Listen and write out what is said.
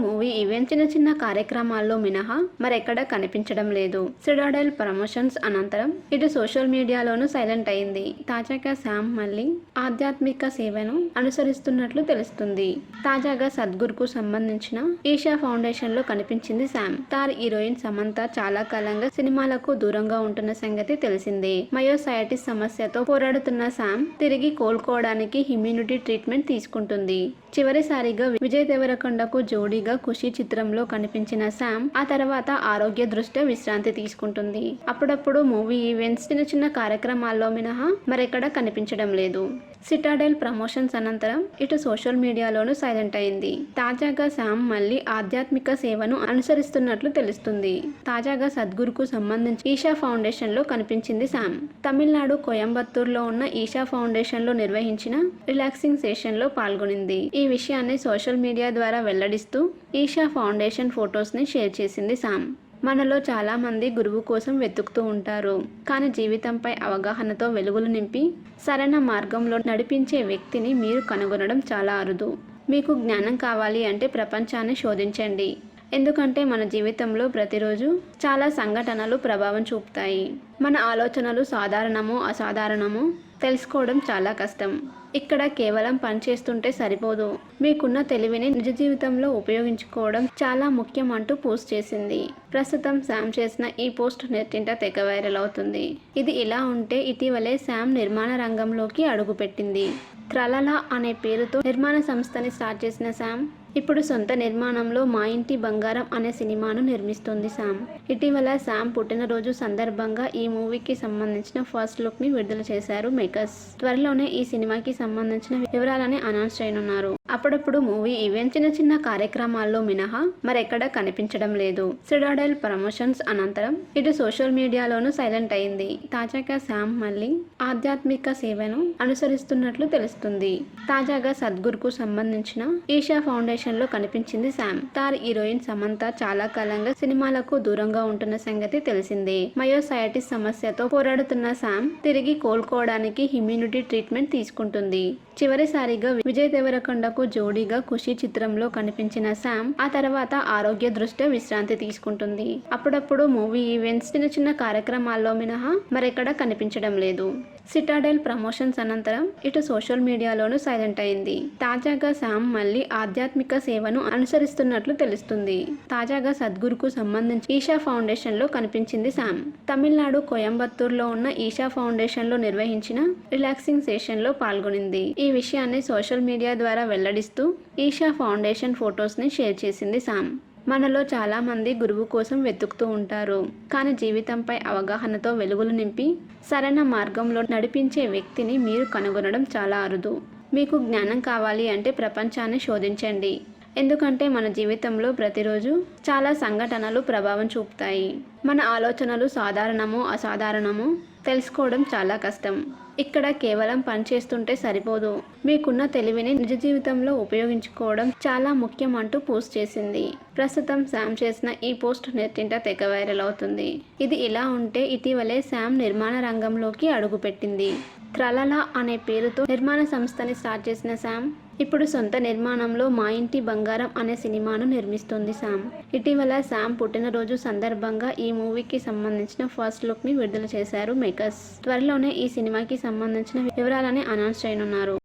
Movie event చిన్న చిన్న కార్యక్రమాల్లో మినహా మరెక్కడా కనిపించడం లేదు. సిటాడెల్ ప్రమోషన్స్ అనంతరం ఇటు సోషల్ మీడియాలోనూ సైలెంట్ అయింది. తాజాగా శామ్ మళ్ళీ ఆధ్యాత్మిక సేవను అనుసరిస్తున్నట్లు తెలుస్తుంది. తాజాగా సద్గురుకు సంబంధించిన ఈషా ఫౌండేషన్ లో కనిపించింది శామ్. స్టార్ హీరోయిన్ సమంత చాలా కాలంగా సినిమాలకు దూరంగా ఉంటున్న సంగతి తెలిసిందే. మయోసైటిస్ సమస్యతో పోరాడుతున్న శామ్ తిరిగి కోలుకోవడానికి ఇమ్యూనిటీ ట్రీట్మెంట్ తీసుకుంటుంది. చివరిసారిగా విజయ్ దేవరకొండకు జోడీగా ఖుషి చిత్రంలో కనిపించిన శామ్ ఆ తర్వాత ఆరోగ్య దృష్ట్యా విశ్రాంతి తీసుకుంటుంది. అప్పుడప్పుడు మూవీ ఈవెంట్స్ చిన్న చిన్న కార్యక్రమాల్లో మినహా మరెక్కడా కనిపించడం లేదు. సిటాడెల్ ప్రమోషన్స్ అనంతరం ఇటు సోషల్ మీడియాలోనూ సైలెంట్ అయింది. తాజాగా శామ్ మళ్ళీ ఆధ్యాత్మిక సేవను అనుసరిస్తున్నట్లు తెలుస్తుంది. తాజాగా సద్గురుకు సంబంధించి ఈషా ఫౌండేషన్ లో కనిపించింది శామ్. తమిళనాడు కోయంబత్తూరులో ఉన్న ఈషా ఫౌండేషన్ లో నిర్వహించిన రిలాక్సింగ్ సెషన్ లో పాల్గొనింది. ఈ విషయాన్ని సోషల్ మీడియా ద్వారా వెల్లడిస్తూ ఈషా ఫౌండేషన్ ఫొటోస్ ని షేర్ చేసింది శామ్. మనలో చాలా మంది గురువు కోసం వెతుకుతూ ఉంటారు. కానీ జీవితంపై అవగాహనతో వెలుగులు నింపి సరైన మార్గంలో నడిపించే వ్యక్తిని మీరు కనుగొనడం చాలా అరుదు. మీకు జ్ఞానం కావాలి అంటే ప్రపంచాన్ని శోధించండి. ఎందుకంటే మన జీవితంలో ప్రతిరోజు చాలా సంఘటనలు ప్రభావం చూపుతాయి. మన ఆలోచనలు సాధారణమో అసాధారణమో తెలుసుకోవడం చాలా కష్టం. ఇక్కడ కేవలం పనిచేస్తుంటే సరిపోదు, మీకున్న తెలివిని నిజ జీవితంలో ఉపయోగించుకోవడం చాలా ముఖ్యం అంటూ పోస్ట్ చేసింది. ప్రస్తుతం శామ్ చేసిన ఈ పోస్ట్ నెట్టింట తెగ వైరల్ అవుతుంది. ఇది ఇలా ఉంటే ఇటీవలే శామ్ నిర్మాణ రంగంలోకి అడుగుపెట్టింది. త్రలలా అనే పేరుతో నిర్మాణ సంస్థని స్టార్ట్ చేసిన శామ్ ఇప్పుడు సొంత నిర్మాణంలో మా ఇంటి బంగారం అనే సినిమాను నిర్మిస్తుంది శామ్. ఇటీవల శామ్ పుట్టినరోజు సందర్భంగా ఈ మూవీకి సంబంధించిన ఫస్ట్ లుక్ ని విడుదల చేశారు మేకర్స్. త్వరలోనే ఈ సినిమాకి సంబంధించిన వివరాలని అనౌన్స్ చేయనున్నారు. అప్పుడప్పుడు మూవీ ఈవెంట్ చిన్న చిన్న కార్యక్రమాల్లో మినహా మరెక్కడా కనిపించడం లేదు. సిటాడెల్ ప్రమోషన్స్ అనంతరం ఇటు సోషల్ మీడియాలోనూ సైలెంట్ అయింది. తాజాగా శామ్ మళ్ళీ ఆధ్యాత్మిక సేవను అనుసరిస్తున్నట్లు తెలుస్తుంది. తాజాగా సద్గురుకు సంబంధించిన ఈషా ఫౌండేషన్ లో కనిపించింది శామ్. స్టార్ హీరోయిన్ సమంత చాలా కాలంగా సినిమాలకు దూరంగా ఉంటున్న సంగతి తెలిసిందే. మయోసైటిస్ సమస్యతో పోరాడుతున్న శామ్ తిరిగి కోలుకోవడానికి ఇమ్యూనిటీ ట్రీట్మెంట్ తీసుకుంటుంది. చివరిసారిగా విజయ్ దేవరకొండకు జోడీగా ఖుషి చిత్రంలో కనిపించిన శామ్ ఆ తర్వాత ఆరోగ్య దృష్ట్యా విశ్రాంతి తీసుకుంటుంది. అప్పుడప్పుడు మూవీ ఈవెంట్స్ చిన్న చిన్న కార్యక్రమాల్లో మినహా మరెక్కడా కనిపించడం లేదు. సిటాడెల్ ప్రమోషన్స్ అనంతరం ఇటు సోషల్ మీడియాలోనూ సైలెంట్ అయింది. తాజాగా శామ్ మళ్ళీ ఆధ్యాత్మిక సేవను అనుసరిస్తున్నట్లు తెలుస్తుంది. తాజాగా సద్గురుకు సంబంధించి ఈషా ఫౌండేషన్ లో కనిపించింది శామ్. తమిళనాడు కోయంబత్తూరులో ఉన్న ఈషా ఫౌండేషన్ లో నిర్వహించిన రిలాక్సింగ్ సెషన్ లో పాల్గొనింది. ఈ విషయాన్ని సోషల్ మీడియా ద్వారా వెల్లడిస్తూ ఈషా ఫౌండేషన్ ఫొటోస్ ని షేర్ చేసింది శామ్. మనలో చాలా మంది గురువు కోసం వెతుకుతూ ఉంటారు. కానీ జీవితంపై అవగాహనతో వెలుగులు నింపి సరైన మార్గంలో నడిపించే వ్యక్తిని మీరు కనుగొనడం చాలా అరుదు. మీకు జ్ఞానం కావాలి అంటే ప్రపంచాన్ని శోధించండి. ఎందుకంటే మన జీవితంలో ప్రతిరోజు చాలా సంఘటనలు ప్రభావం చూపుతాయి. మన ఆలోచనలు సాధారణమో అసాధారణమో తెలుసుకోవడం చాలా కష్టం. ఇక్కడ కేవలం పనిచేస్తుంటే సరిపోదు, మీకున్న తెలివిని నిజ జీవితంలో ఉపయోగించుకోవడం చాలా ముఖ్యం అంటూ పోస్ట్ చేసింది. ప్రస్తుతం శామ్ చేసిన ఈ పోస్ట్ నెట్టింట తెగ వైరల్ అవుతుంది. ఇది ఇలా ఉంటే ఇటీవలే శామ్ నిర్మాణ రంగంలోకి అడుగుపెట్టింది. త్రలలా అనే పేరుతో నిర్మాణ సంస్థని స్టార్ట్ చేసిన శామ్ ఇప్పుడు సొంత నిర్మాణంలో మా ఇంటి బంగారం అనే సినిమాను నిర్మిస్తుంది శామ్. ఇటీవల శామ్ పుట్టినరోజు సందర్భంగా ఈ మూవీకి సంబంధించిన ఫస్ట్ లుక్ ని విడుదల చేశారు మేకర్స్. త్వరలోనే ఈ సినిమాకి సంబంధించిన వివరాలని అనౌన్స్ చేయనున్నారు.